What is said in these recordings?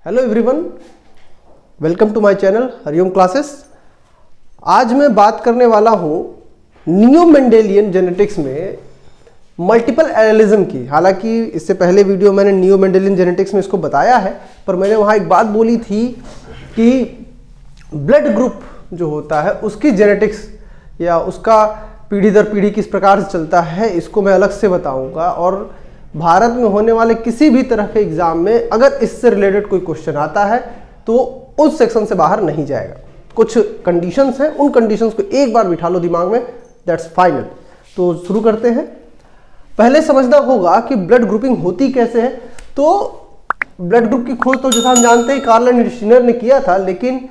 Hello everyone, welcome to my channel Hariom classes. आज मैं बात करने वाला हूँ नियो मेंडेलियन जेनेटिक्स में मल्टीपल एलिज्म की। हालांकि इससे पहले वीडियो मैंने नियो मेंडेलियन जेनेटिक्स में इसको बताया है, पर मैंने वहाँ एक बात बोली थी कि ब्लड ग्रुप जो होता है उसकी जेनेटिक्स या उसका पीढ़ी दर पीढ़ी किस प्रकार से चलता है, इसको मैं अलग से बताऊँगा। और भारत में होने वाले किसी भी तरह के एग्जाम में अगर इससे रिलेटेड कोई क्वेश्चन आता है तो उस सेक्शन से बाहर नहीं जाएगा। कुछ कंडीशंस हैं, उन कंडीशंस को एक बार बिठा लो दिमाग में, दैट्स फाइनल। तो शुरू करते हैं। पहले समझना होगा कि ब्लड ग्रुपिंग होती कैसे है। तो ब्लड ग्रुप की खोज तो जैसा हम जानते हैं कार्ल एंड श्रीनर ने किया था, लेकिन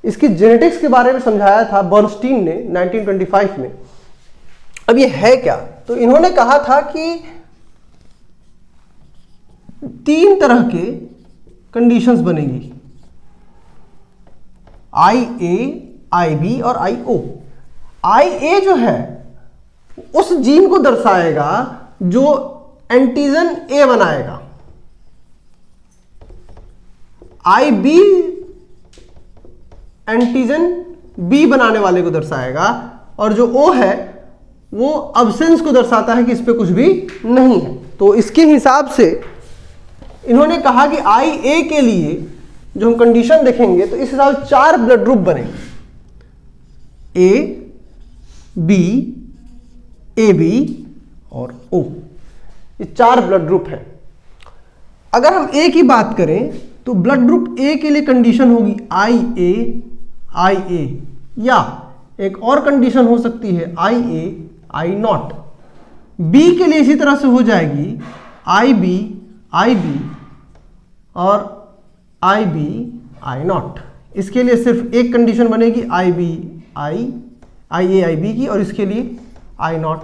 इसकी जेनेटिक्स के बारे में समझाया था बर्नस्टीन ने 1925 में। अब ये है क्या? तो इन्होंने कहा था कि तीन तरह के कंडीशंस बनेगी, IA, IB और IO। IA जो है उस जीन को दर्शाएगा जो एंटीजन A बनाएगा, IB एंटीजन B बनाने वाले को दर्शाएगा, और जो O है वो अब्सेंस को दर्शाता है कि इस पे कुछ भी नहीं है। तो इसके हिसाब से इन्होंने कहा कि IA के लिए जो हम कंडीशन देखेंगे तो इस हिसाब से 4 ब्लड ग्रुप बनेंगे, A, B, AB और O। ये 4 ब्लड ग्रुप हैं। अगर हम A की बात करें तो ब्लड ग्रुप A के लिए कंडीशन होगी IA, IA, या एक और कंडीशन हो सकती है IA, I0। B के लिए इसी तरह से हो जाएगी IB, IB और IB, I0। इसके लिए सिर्फ एक कंडीशन बनेगी IB, IA, IB की, और इसके लिए I0,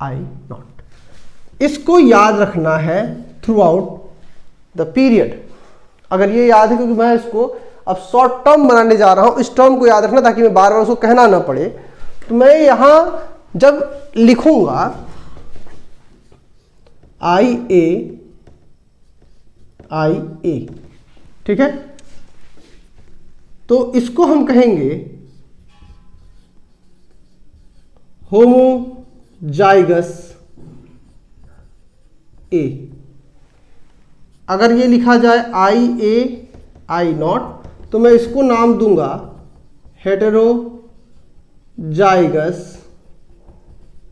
I0। इसको याद रखना है थ्रू आउट द पीरियड। अगर ये याद है, क्योंकि मैं इसको अब शॉर्ट टर्म बनाने जा रहा हूं, इस टर्म को याद रखना ताकि मैं बार बार उसको कहना ना पड़े। तो मैं यहां जब लिखूंगा IA, IA, ठीक है, तो इसको हम कहेंगे होमोजाइगस A। अगर ये लिखा जाए IA, I0, तो मैं इसको नाम दूंगा हेटेरोजाइगस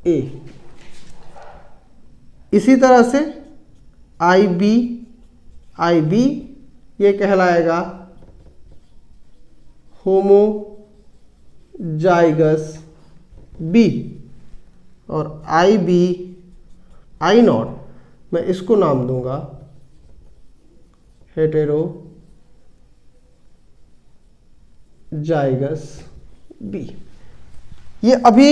A। इसी तरह से IB, IB ये कहलाएगा होमोजाइगस B, और IB, I0 मैं इसको नाम दूंगा हेटेरोजाइगस B। ये अभी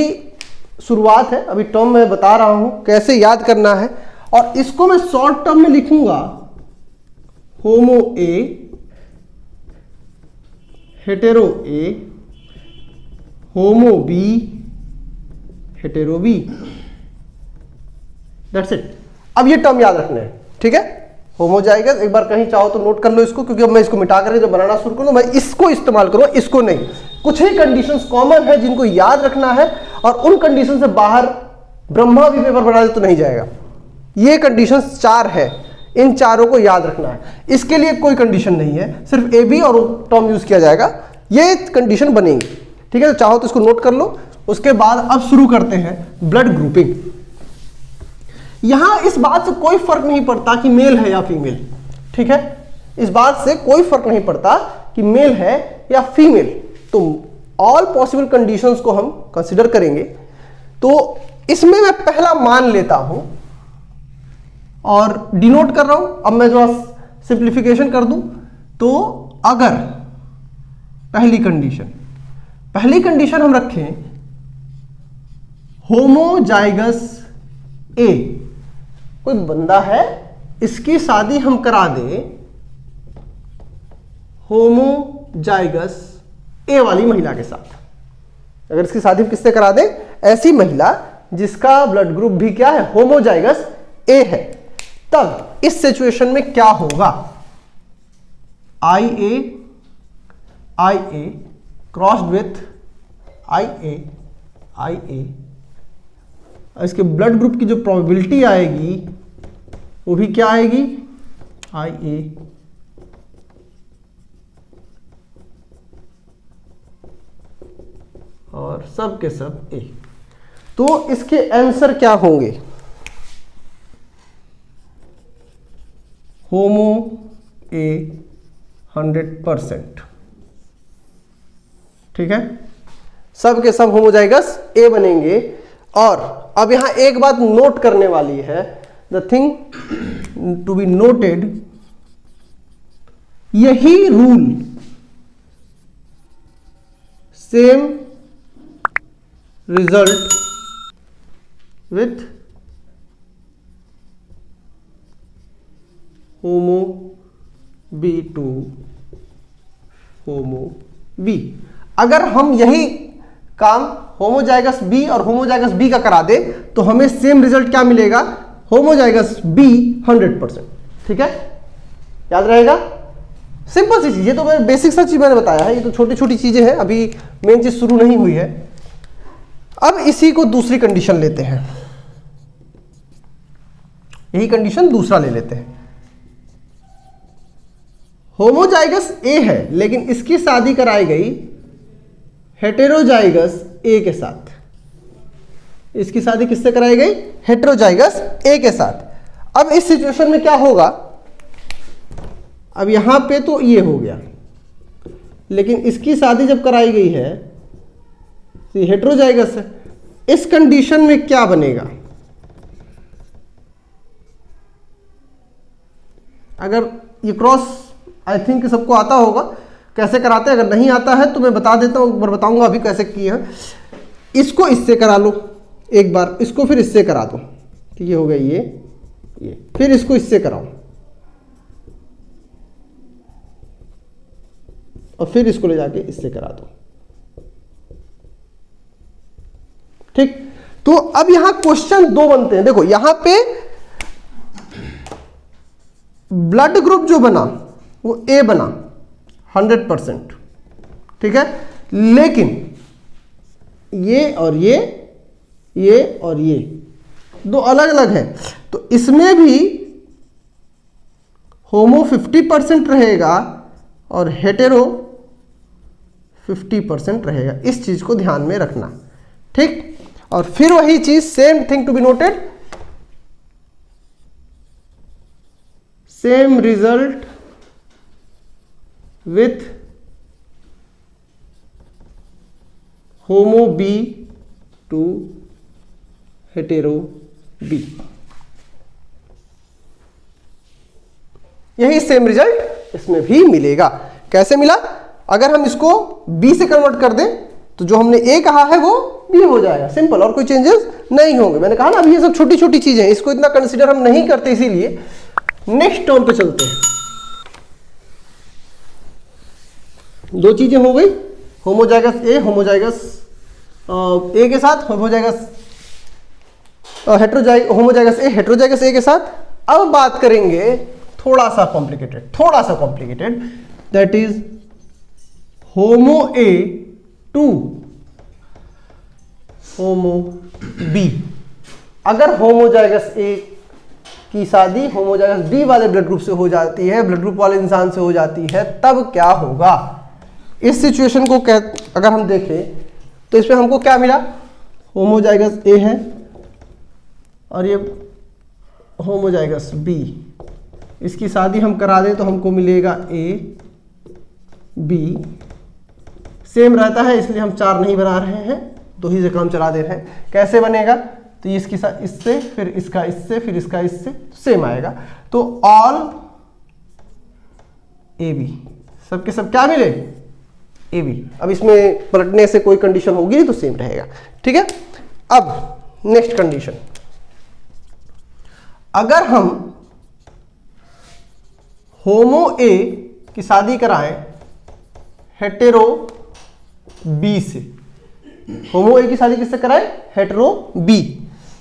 शुरुआत है, अभी टर्म मैं बता रहा हूं कैसे याद करना है। और इसको मैं शॉर्ट टर्म में लिखूंगा होमो A, hetero A, homo B, hetero B। That's it. अब ये टर्म याद रखने हैं, ठीक है। होमोजाइगस, एक बार कहीं चाहो तो नोट कर लो इसको, क्योंकि अब मैं इसको मिटा करके जब बनाना शुरू करूँ मैं इसको इस्तेमाल करूँ, इसको नहीं। कुछ ही कंडीशंस कॉमन है जिनको याद रखना है, और उन कंडीशन से बाहर ब्रह्मा भी पेपर बना दे तो नहीं जाएगा। ये कंडीशंस 4 है, इन चारों को याद रखना है। इसके लिए कोई कंडीशन नहीं है, सिर्फ AB और टर्म यूज किया जाएगा, ये कंडीशन बनेंगी, ठीक है। तो चाहो तो इसको नोट कर लो। उसके बाद अब शुरू करते हैं ब्लड ग्रुपिंग। यहां इस बात से कोई फर्क नहीं पड़ता कि मेल है या फीमेल, ठीक है। इस बात से कोई फर्क नहीं पड़ता कि मेल है या फीमेल। तो ऑल पॉसिबल कंडीशंस को हम कंसिडर करेंगे। तो इसमें मैं पहला मान लेता हूं और डिनोट कर रहा हूं। अब मैं जो सिंप्लीफिकेशन कर दूं, तो अगर पहली कंडीशन हम रखें होमोजाइगस A, कोई बंदा है, इसकी शादी हम करा दें होमोजाइगस A वाली महिला के साथ। अगर इसकी शादी हम किससे करा दें? ऐसी महिला जिसका ब्लड ग्रुप भी क्या है? होमोजाइगस ए है। तब इस सिचुएशन में क्या होगा? IA क्रॉस्ड विथ IA इसके ब्लड ग्रुप की जो प्रोबेबिलिटी आएगी वो भी क्या आएगी, IA और सब के सब A। तो इसके आंसर क्या होंगे, होमो A 100%, ठीक है, सब के सब होमोजाइगस A बनेंगे। और अब यहां एक बात नोट करने वाली है, the thing to be noted, यही rule same result with homo B to homo B। अगर हम यही काम होमोजाइगस B और होमोजाइगस B का करा दे तो हमें सेम रिजल्ट क्या मिलेगा, होमोजाइगस B 100%, ठीक है, याद रहेगा। सिंपल सी चीज, ये तो मैं बेसिक सा चीज मैंने बताया है, ये तो छोटी छोटी चीजें हैं, अभी मेन चीज शुरू नहीं हुई है। अब इसी को दूसरी कंडीशन लेते हैं, यही कंडीशन दूसरा ले लेते हैं। होमोजाइगस A है लेकिन इसकी शादी कराई गई हेटेरोजाइगस A के साथ। इसकी शादी किससे कराई गई, हेटेरोजाइगस A के साथ। अब इस सिचुएशन में क्या होगा, अब यहां पे तो ये हो गया, लेकिन इसकी शादी जब कराई गई है तो हेटेरोजाइगस है। इस कंडीशन में क्या बनेगा, अगर ये क्रॉस आई थिंक सबको आता होगा कैसे कराते हैं, अगर नहीं आता है तो मैं बता देता हूं, एक बार बताऊंगा अभी कैसे किए हैं। इसको इससे करा लो एक बार, इसको फिर इससे करा दो, ठीक है, हो गया ये, फिर इसको इससे कराओ और फिर इसको ले जाके इससे करा दो, ठीक। तो अब यहां क्वेश्चन दो बनते हैं। देखो यहां पे ब्लड ग्रुप जो बना वो A बना 100%, ठीक है, लेकिन ये और ये और ये दो अलग अलग है, तो इसमें भी होमो 50% रहेगा और हेटेरो 50% रहेगा। इस चीज को ध्यान में रखना, ठीक। और फिर वही चीज, same thing to be noted, same result with homo B to hetero B। यही सेम रिजल्ट इसमें भी मिलेगा। कैसे मिला, अगर हम इसको B से कन्वर्ट कर दें तो जो हमने A कहा है वो B हो जाएगा, सिंपल, और कोई चेंजेस नहीं होंगे। मैंने कहा ना अभी ये सब छोटी छोटी चीजें हैं, इसको इतना कंसीडर हम नहीं करते, इसीलिए नेक्स्ट टर्म पे चलते हैं। दो चीजें हो गई, होमोजाइगस A होमोजाइगस A के साथ, homozygous homozygous A heterozygous A के साथ। अब बात करेंगे थोड़ा सा complicated, that is homo A to homo B। अगर होमोजाइगस A की शादी होमोजाइगस B वाले ब्लड ग्रुप से हो जाती है, ब्लड ग्रुप वाले इंसान से हो जाती है, तब क्या होगा। इस सिचुएशन को अगर हम देखें तो इसमें हमको क्या मिला, होमोजाइगस A है और ये होमोजाइगस B, इसकी शादी हम करा दें तो हमको मिलेगा A B। सेम रहता है इसलिए हम 4 नहीं बना रहे हैं, 2 ही से काम चला दे रहे हैं। कैसे बनेगा, तो इसके साथ इससे, फिर इसका इससे, फिर इसका इससे, सेम आएगा। तो ऑल AB, सबके सब क्या मिले, AB। अब इसमें पलटने से कोई कंडीशन होगी नहीं तो सेम रहेगा, ठीक है। अब नेक्स्ट कंडीशन, अगर हम होमो A की शादी कराएं हेटेरो B से, होमो A की शादी किससे कराएं, हेटेरो B।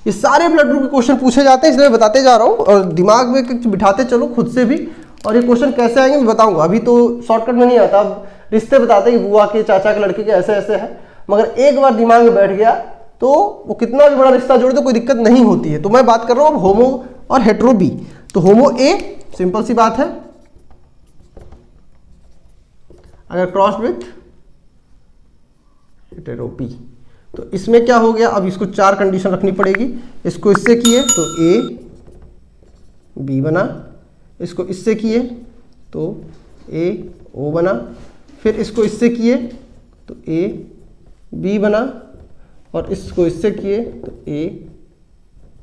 ये सारे ब्लड ग्रुप के क्वेश्चन पूछे जाते हैं, इसलिए बताते जा रहा हूं, और दिमाग में बिठाते चलो खुद से भी और ये क्वेश्चन कैसे आएंगे मैं बताऊंगा, अभी तो शॉर्टकट में नहीं आता, अब रिश्ते बताते हैं कि बुआ के चाचा के लड़के के ऐसे ऐसे है, मगर एक बार दिमाग में बैठ गया तो वो कितना भी बड़ा रिश्ता जोड़े तो कोई दिक्कत नहीं होती है। तो मैं बात कर रहा हूँ अब होमो और हेटेरो बी। तो होमो ए सिंपल सी बात है, अगर क्रॉस विथ हेटेरो बी तो इसमें क्या हो गया, अब इसको 4 कंडीशन रखनी पड़ेगी। इसको इससे किए तो ए बी बना, इसको इससे किए तो ए ओ बना, फिर इसको इससे किए तो ए बी बना, और इसको इससे किए तो ए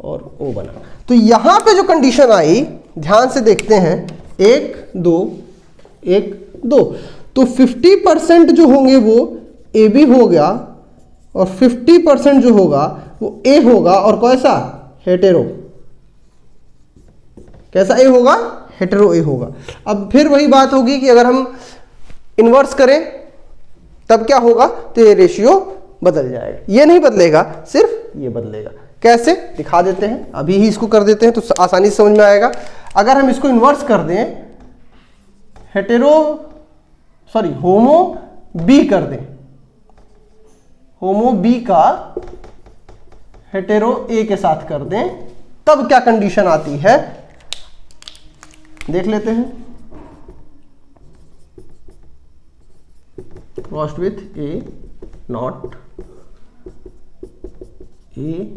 और ओ बना। तो यहां पे जो कंडीशन आई ध्यान से देखते हैं, 1 2 1 2, तो 50% जो होंगे वो ए बी हो गया और 50% जो होगा वो ए होगा, और कैसा हेटेरो, कैसा ए होगा, हेटेरो ए होगा। अब फिर वही बात होगी कि अगर हम इन्वर्स करें तब क्या होगा, तो ये रेशियो बदल जाएगा, ये नहीं बदलेगा, सिर्फ ये बदलेगा। कैसे दिखा देते हैं, अभी ही इसको कर देते हैं तो आसानी से समझ में आएगा। अगर हम इसको इन्वर्स कर दें, होमो बी कर दें, होमो बी का हेटेरो ए के साथ कर दें, तब क्या कंडीशन आती है देख लेते हैं। Crossed with A naught A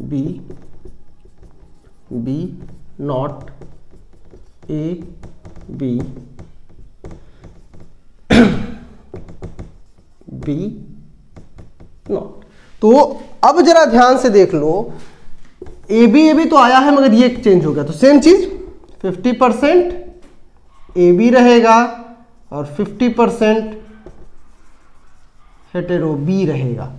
B B naught A B B naught. तो अब जरा ध्यान से देख लो, ए बी तो आया है मगर ये चेंज हो गया, तो सेम चीज 50% ए बी रहेगा और 50% हेटेरो बी रहेगा।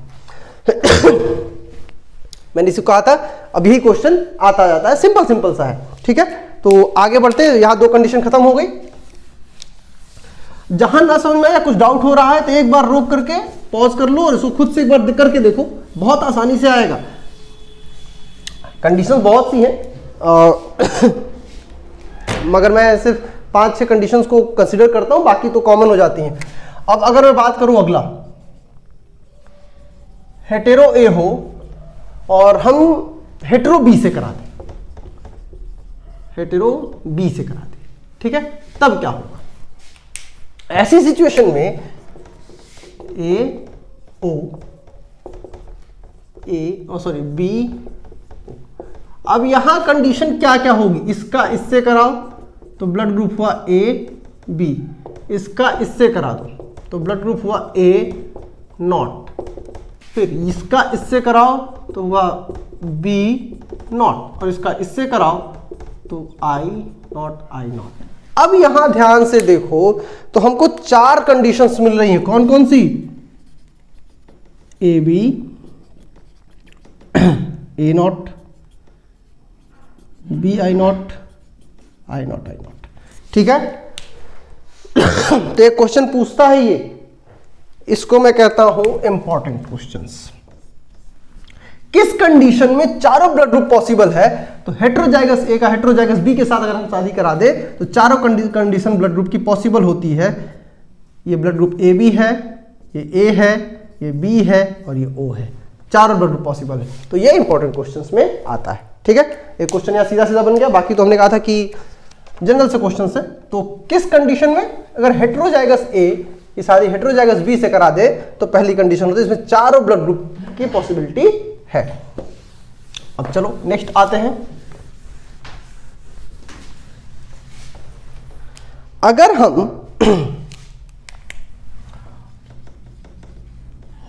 मैंने इसे कहा था अभी क्वेश्चन आता जाता है, सिंपल सा है, ठीक है। तो आगे बढ़ते हैं, यहां 2 कंडीशन खत्म हो गई। जहां ना समझ में आया, कुछ डाउट हो रहा है तो एक बार रोक करके पॉज कर लो और इसको खुद से एक बार करके देखो, बहुत आसानी से आएगा। कंडीशन बहुत सी हैं मगर मैं सिर्फ 5-6 कंडीशंस को कंसीडर करता हूं, बाकी तो कॉमन हो जाती हैं। अब अगर मैं बात करूं अगला, हेटेरो ए हो और हम हेटेरो बी से करा दें, हेटेरो बी से करा दें, ठीक है, तब क्या होगा। ऐसी सिचुएशन में ए ओ बी, अब यहां कंडीशन क्या क्या होगी, इसका इससे कराओ तो ब्लड ग्रुप हुआ ए बी, इसका इससे करा दो तो ब्लड ग्रुप हुआ ए नॉट, फिर इसका इससे कराओ तो हुआ बी नॉट, और इसका इससे कराओ तो आई नॉट। अब यहां ध्यान से देखो तो हमको 4 कंडीशंस मिल रही हैं, कौन कौन सी, A B A naught B I naught I naught, ठीक है। तो एक क्वेश्चन पूछता है ये, इसको मैं कहता हूं इंपॉर्टेंट क्वेश्चंस। किस कंडीशन में चारों ब्लड ग्रुप पॉसिबल है, तो हेटेरोजाइगस ए का हेटेरोजाइगस बी के साथ अगर हम शादी करा दे तो चारों कंडीशन ब्लड ग्रुप की पॉसिबल होती है। ये ब्लड ग्रुप ए बी है, ये ए है, ये बी है और ये ओ है, चारों ब्लड ग्रुप पॉसिबल है। तो ये इंपॉर्टेंट क्वेश्चंस में आता है, ठीक है। एक क्वेश्चन यहां सीधा सीधा बन गया, बाकी तो हमने कहा था कि जनरल से क्वेश्चन है। तो किस कंडीशन में अगर हेटेरोजाइगस ए की शादी हेटेरोजाइगस बी से करा दे तो पहली कंडीशन होती है, इसमें चारों ब्लड ग्रुप की पॉसिबिलिटी है। अब चलो नेक्स्ट आते हैं। अगर हम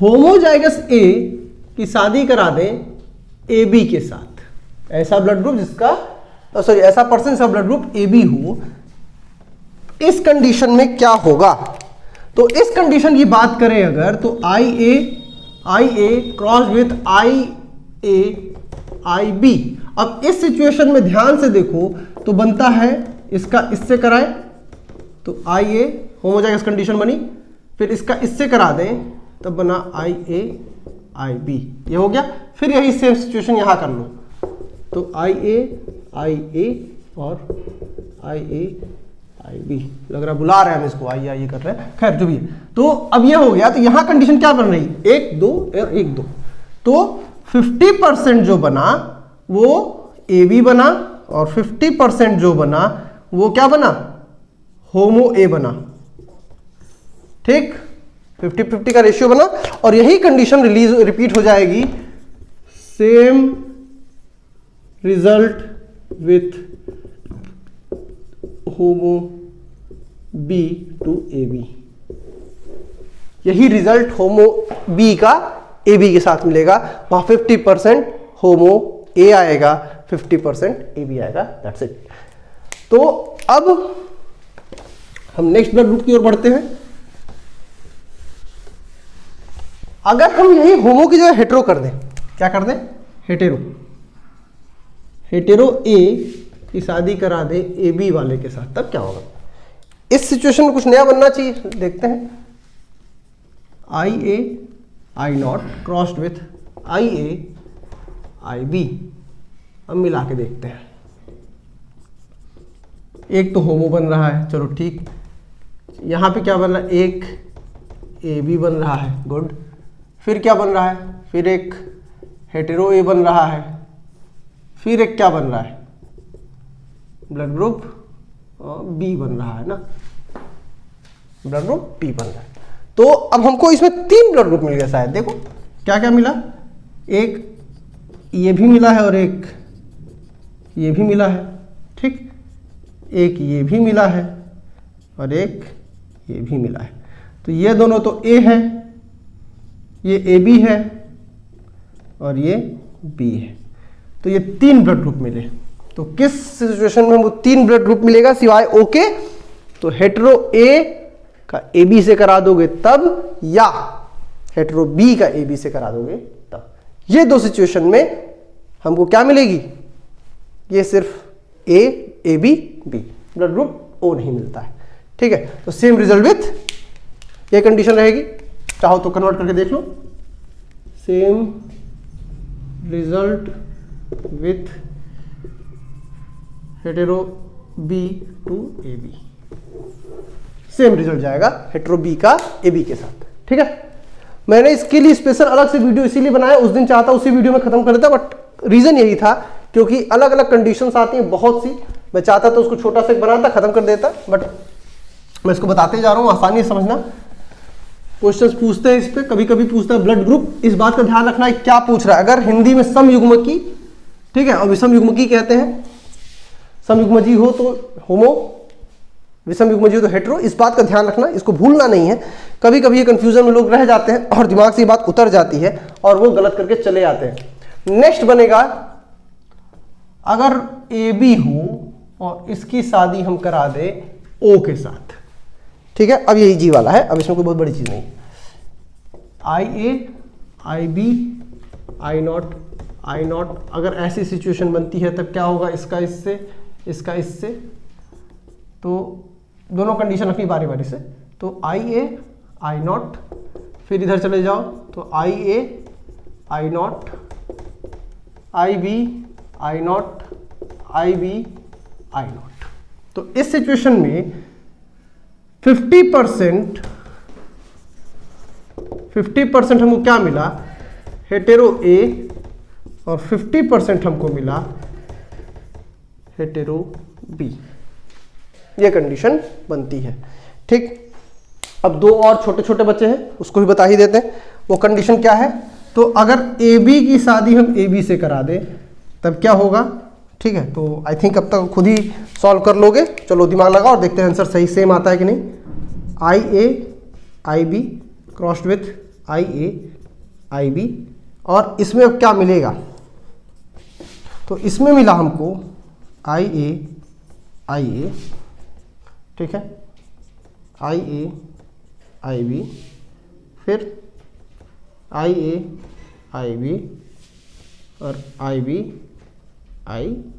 होमोजाइगस ए की शादी करा दें ए बी के साथ, ऐसा ब्लड ग्रुप जिसका ऐसा पर्सन जिसका ब्लड ग्रुप ए बी हो, इस कंडीशन में क्या होगा। तो इस कंडीशन की बात करें अगर, तो I A cross with I B. अब इस सिचुएशन में ध्यान से देखो तो बनता है इसका इससे कराए तो आई ए होमोजाइगस कंडीशन बनी, फिर इसका इससे करा दें तब बना आई बी, ये हो गया। फिर यही सेम सिचुएशन यहां कर लो तो आई ए और आई आई बी, लग रहा है बुला रहे हैं हम इसको, आई आई कर रहे हैं, खैर जो भी है। तो अब ये हो गया, तो यहां कंडीशन क्या बन रही, 1 2 और 1 2। तो 50% जो बना वो ए बी बना, और 50% जो बना वो क्या बना, होमो ए बना। ठीक, 50-50 का रेशियो बना, और यही कंडीशन रिपीट हो जाएगी, same result with homo B to A B. यही रिजल्ट होमो बी का ए बी के साथ मिलेगा, वहां 50% होमो ए आएगा, 50% ए बी आएगा, दैट्स इट। तो अब हम नेक्स्ट ब्लड ग्रुप की ओर बढ़ते हैं। अगर हम यही होमो की जगह हेटेरो कर दें, क्या कर दें, हेटेरो, हेटेरो ए की शादी करा दे ए बी वाले के साथ, तब क्या होगा। इस सिचुएशन में कुछ नया बनना चाहिए, देखते हैं। I A I naught crossed with I A I B. अब मिला के देखते हैं, एक तो होमो बन रहा है, चलो ठीक। यहां पे क्या बन रहा है, एक ए बी बन रहा है, गुड। फिर क्या बन रहा है, फिर एक हेटेरो ए बन रहा है, फिर एक क्या बन रहा है, ब्लड ग्रुप बी बन रहा है ना, ब्लड ग्रुप बी बन रहा है। तो अब हमको इसमें 3 ब्लड ग्रुप मिल गया शायद, देखो क्या क्या मिला, एक ये भी मिला है और एक ये भी मिला है, ठीक, एक ये भी मिला है और एक ये भी मिला है। तो ये दोनों तो ए है, ये ए बी है और ये बी है, तो ये 3 ब्लड ग्रुप मिले। तो किस सिचुएशन में हमको 3 ब्लड ग्रुप मिलेगा सिवाय ओ के, तो हेटेरो ए का ए बी से करा दोगे तब, या हेटेरो बी का ए बी से करा दोगे तब। ये 2 सिचुएशन में हमको क्या मिलेगी, ये सिर्फ A B B, blood group O नहीं मिलता है, ठीक है। तो सेम रिजल्ट विथ ये कंडीशन रहेगी, चाहो तो कन्वर्ट करके देख लो, same result with hetero B to A B, same result जाएगा हेटेरो बी का ए बी के साथ, ठीक है। मैंने इसके लिए स्पेशल अलग से वीडियो इसीलिए बनाया, उस दिन चाहता उसी वीडियो में खत्म कर देता, बट रीजन यही था क्योंकि अलग अलग कंडीशंस आती हैं बहुत सी, मैं चाहता तो उसको छोटा सा बनाता, खत्म कर देता, बट मैं इसको बताते जा रहा हूं, आसानी से समझना। क्वेश्चंस पूछते हैं इस पे, कभी कभी पूछता है ब्लड ग्रुप, इस बात का ध्यान रखना है क्या पूछ रहा है। अगर हिंदी में समयुग्मकी, ठीक है, और विषमयुग्मकी कहते हैं, समयुग्मजी हो तो होमो, विषमयुग्मजी हो तो हेटेरो, इस बात का ध्यान रखना, इसको भूलना नहीं है। कभी कभी ये कंफ्यूजन में लोग रह जाते हैं और दिमाग से ये बात उतर जाती है और वो गलत करके चले आते हैं। नेक्स्ट बनेगा, अगर ए बी हो और इसकी शादी हम करा दे ओ के साथ, ठीक है। अब यही जी वाला है, अब इसमें कोई बहुत बड़ी चीज नहीं। I A I B I not, अगर ऐसी सिचुएशन बनती है तब क्या होगा, इसका इससे, इसका इससे, तो दोनों कंडीशन रखनी बारी बारी से। तो आई ए आई नॉट, फिर इधर चले जाओ तो I A I naught, I B I naught, I B I naught. तो इस सिचुएशन में 50% हमको क्या मिला, हेटेरो ए, और 50% हमको मिला हेटेरो बी, ये कंडीशन बनती है, ठीक। अब 2 और छोटे छोटे बच्चे हैं, उसको भी बता ही देते हैं, वो कंडीशन क्या है। तो अगर ए बी की शादी हम ए बी से करा दें तब क्या होगा, ठीक है। तो आई थिंक अब तक खुद ही सॉल्व कर लोगे, चलो दिमाग लगाओ और देखते हैं आंसर सही सेम आता है कि नहीं। I A I B crossed with I A I B, और इसमें अब क्या मिलेगा, तो इसमें मिला हमको आई ए, ठीक है, आई ए आई बी, फिर आई ए आई बी और आई बी आई बी।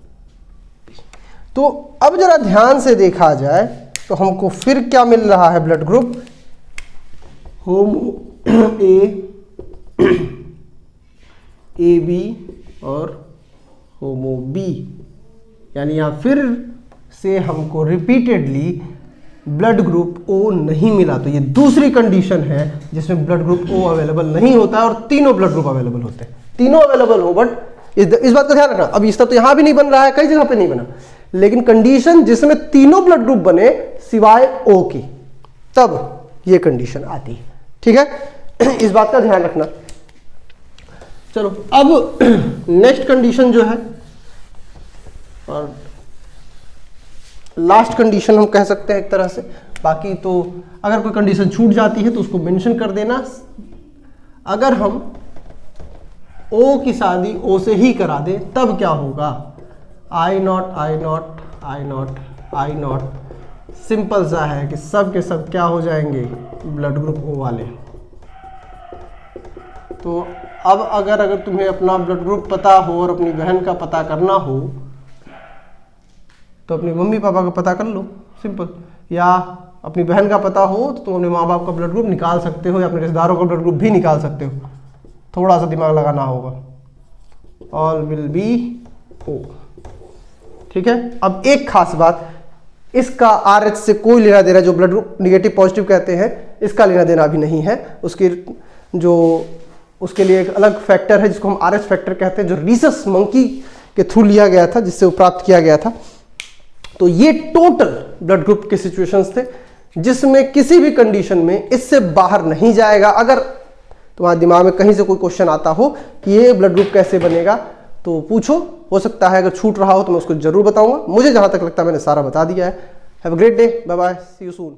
तो अब जरा ध्यान से देखा जाए तो हमको फिर क्या मिल रहा है, blood group homo A B और होमो बी, यानी यहां फिर से हमको रिपीटेडली ब्लड ग्रुप ओ नहीं मिला, तो ये दूसरी कंडीशन है जिसमें ब्लड ग्रुप ओ अवेलेबल नहीं होता है और तीनों ब्लड ग्रुप अवेलेबल होते हैं। तीनों अवेलेबल हो, बट इस बात का ध्यान रखना, अब इसका तो यहां भी नहीं बन रहा है, कई जगह पे नहीं बना, लेकिन कंडीशन जिसमें तीनों ब्लड ग्रुप बने सिवाय ओ की, तब ये कंडीशन आती है। ठीक है, इस बात का ध्यान रखना। चलो अब नेक्स्ट कंडीशन जो है और लास्ट कंडीशन हम कह सकते हैं एक तरह से, बाकी तो अगर कोई कंडीशन छूट जाती है तो उसको मेंशन कर देना। अगर हम ओ की शादी ओ से ही करा दें तब क्या होगा, I not I not I not I not, simple सा है कि सब के सब क्या हो जाएंगे, ब्लड ग्रुप ओ वाले। तो अब अगर तुम्हें अपना ब्लड ग्रुप पता हो और अपनी बहन का पता करना हो तो अपनी मम्मी पापा का पता कर लो, सिंपल। या अपनी बहन का पता हो तो तुम अपने माँ बाप का ब्लड ग्रुप निकाल सकते हो या अपने रिश्तेदारों का ब्लड ग्रुप भी निकाल सकते हो, थोड़ा सा दिमाग लगाना होगा। All will be O. ठीक है, अब एक खास बात, इसका आरएच से कोई लेना देना, जो ब्लड ग्रुप निगेटिव पॉजिटिव कहते हैं इसका लेना देना भी नहीं है। उसके लिए एक अलग फैक्टर है जिसको हम आरएच फैक्टर कहते हैं, जो रीसस मंकी के थ्रू लिया गया था, जिससे वो प्राप्त किया गया था। तो ये टोटल ब्लड ग्रुप के सिचुएशंस थे जिसमें किसी भी कंडीशन में इससे बाहर नहीं जाएगा। अगर तुम्हारे दिमाग में कहीं से कोई क्वेश्चन आता हो कि ये ब्लड ग्रुप कैसे बनेगा तो पूछो, हो सकता है अगर छूट रहा हो तो मैं उसको जरूर बताऊंगा। मुझे जहां तक लगता है मैंने सारा बता दिया है। Have a great day, bye bye, see you soon.